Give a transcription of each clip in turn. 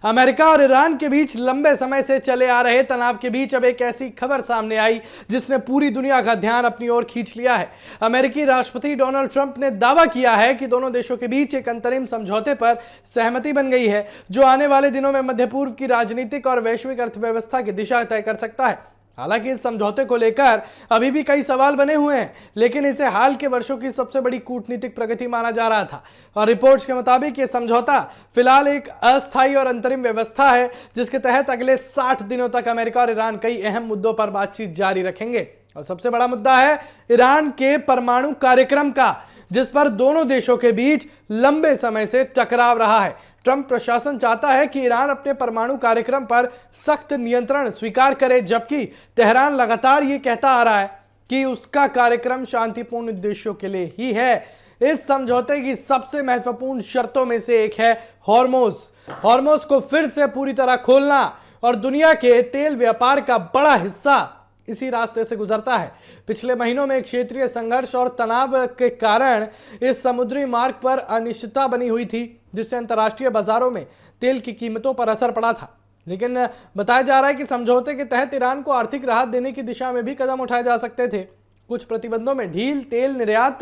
America और Iran के बीच लंबे समय से चले आ रहे तनाव के बीच अब एक ऐसी खबर सामने आई जिसने पूरी दुनिया का ध्यान अपनी ओर खींच लिया है। अमेरिकी राष्ट्रपति डोनाल्ड ट्रंप ने दावा किया है कि दोनों देशों के बीच एक अंतरिम समझौते पर सहमति बन गई है, जो आने वाले दिनों में मध्य पूर्व की राजनीतिक और वैश्विक अर्थव्यवस्था की दिशा तय कर सकता है। हालांकि इस समझौते को लेकर अभी भी कई सवाल बने हुए हैं, लेकिन इसे हाल के वर्षों की सबसे बड़ी कूटनीतिक प्रगति माना जा रहा था। और रिपोर्ट्स के मुताबिक यह समझौता फिलहाल एक अस्थायी और अंतरिम व्यवस्था है, जिसके तहत अगले 60 दिनों तक अमेरिका और ईरान कई अहम मुद्दों पर बातचीत जारी रखेंगे। और सबसे बड़ा मुद्दा है ईरान के परमाणु कार्यक्रम का, जिस पर दोनों देशों के बीच लंबे समय से टकराव रहा है। ट्रंप प्रशासन चाहता है कि ईरान अपने परमाणु कार्यक्रम पर सख्त नियंत्रण स्वीकार करे, जबकि तेहरान लगातार यह कहता आ रहा है कि उसका कार्यक्रम शांतिपूर्ण उद्देश्यों के लिए ही है। इस समझौते की सबसे महत्वपूर्ण शर्तों में से एक है हॉर्मोज को फिर से पूरी तरह खोलना, और दुनिया के तेल व्यापार का बड़ा हिस्सा इसी रास्ते से गुजरता है। पिछले महीनों में क्षेत्रीय संघर्ष और तनाव के कारण इस समुद्री मार्ग पर अनिश्चितता बनी हुई थी, जिससे अंतर्राष्ट्रीय बाजारों में तेल की कीमतों पर असर पड़ा था। लेकिन बताया जा रहा है कि समझौते के तहत ईरान को आर्थिक राहत देने की दिशा में भी कदम उठाए जा सकते थे। कुछ प्रतिबंधों में ढील, तेल निर्यात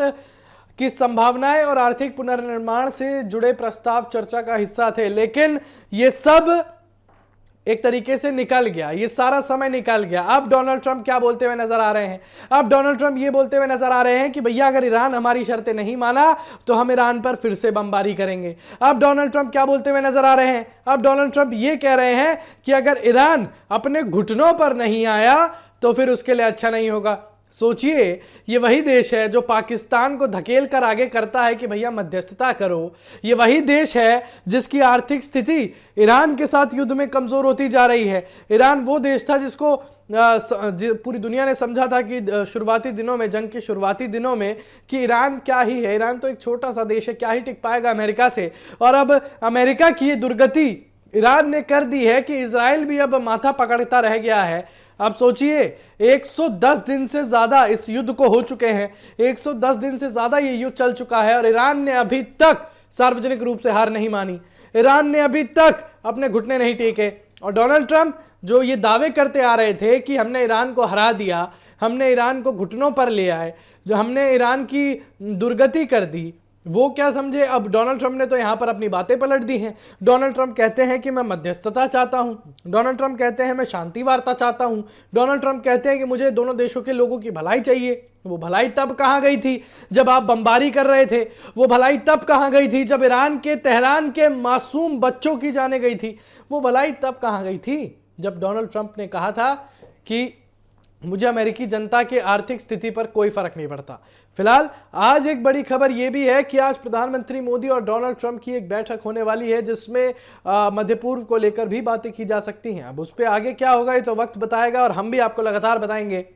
की संभावनाएं और आर्थिक पुनर्निर्माण से जुड़े प्रस्ताव चर्चा का हिस्सा थे, लेकिन ये सब एक तरीके से निकल गया, ये सारा समय निकल गया। अब डोनाल्ड ट्रंप क्या बोलते हुए नजर आ रहे हैं? अब डोनाल्ड ट्रंप ये बोलते हुए नजर आ रहे हैं कि भैया अगर ईरान हमारी शर्तें नहीं माना तो हम ईरान पर फिर से बमबारी करेंगे। अब डोनाल्ड ट्रंप क्या बोलते हुए नजर आ रहे हैं? अब डोनाल्ड ट्रंप ये कह रहे हैं कि अगर ईरान अपने घुटनों पर नहीं आया तो फिर उसके लिए अच्छा नहीं होगा। सोचिए, ये वही देश है जो पाकिस्तान को धकेल कर आगे करता है कि भैया मध्यस्थता करो। ये वही देश है जिसकी आर्थिक स्थिति ईरान के साथ युद्ध में कमजोर होती जा रही है। ईरान वो देश था जिसको पूरी दुनिया ने समझा था कि शुरुआती दिनों में, जंग के शुरुआती दिनों में, कि ईरान क्या ही है, ईरान तो एक छोटा सा देश है, क्या ही टिक पाएगा अमेरिका से। और अब अमेरिका की ये दुर्गति ईरान ने कर दी है कि इजराइल भी अब माथा पकड़ता रह गया है। अब सोचिए, 110 दिन से ज्यादा इस युद्ध को हो चुके हैं, 110 दिन से ज्यादा ये युद्ध चल चुका है और ईरान ने अभी तक सार्वजनिक रूप से हार नहीं मानी। ईरान ने अभी तक अपने घुटने नहीं टेके। और डोनाल्ड ट्रंप जो ये दावे करते आ रहे थे कि हमने ईरान को हरा दिया, हमने ईरान को घुटनों पर ले आए, जो हमने ईरान की दुर्गति कर दी, वो क्या समझे? अब डोनाल्ड ट्रंप ने तो यहां पर अपनी बातें पलट दी हैं। डोनाल्ड ट्रंप कहते हैं कि मैं मध्यस्थता चाहता हूं, डोनाल्ड ट्रंप कहते हैं मैं शांति वार्ता चाहता हूं, डोनाल्ड ट्रंप कहते हैं कि मुझे दोनों देशों के लोगों की भलाई चाहिए। वो भलाई तब कहां गई थी जब आप बमबारी कर रहे थे? वो भलाई तब कहां गई थी जब ईरान के तेहरान के मासूम बच्चों की जाने गई थी? वो भलाई तब कहां गई थी जब डोनाल्ड ट्रंप ने कहा था कि मुझे अमेरिकी जनता के आर्थिक स्थिति पर कोई फर्क नहीं पड़ता। फिलहाल आज एक बड़ी खबर यह भी है कि आज प्रधानमंत्री मोदी और डोनाल्ड ट्रंप की एक बैठक होने वाली है, जिसमें मध्य पूर्व को लेकर भी बातें की जा सकती हैं। अब उस पर आगे क्या होगा ये तो वक्त बताएगा, और हम भी आपको लगातार बताएंगे।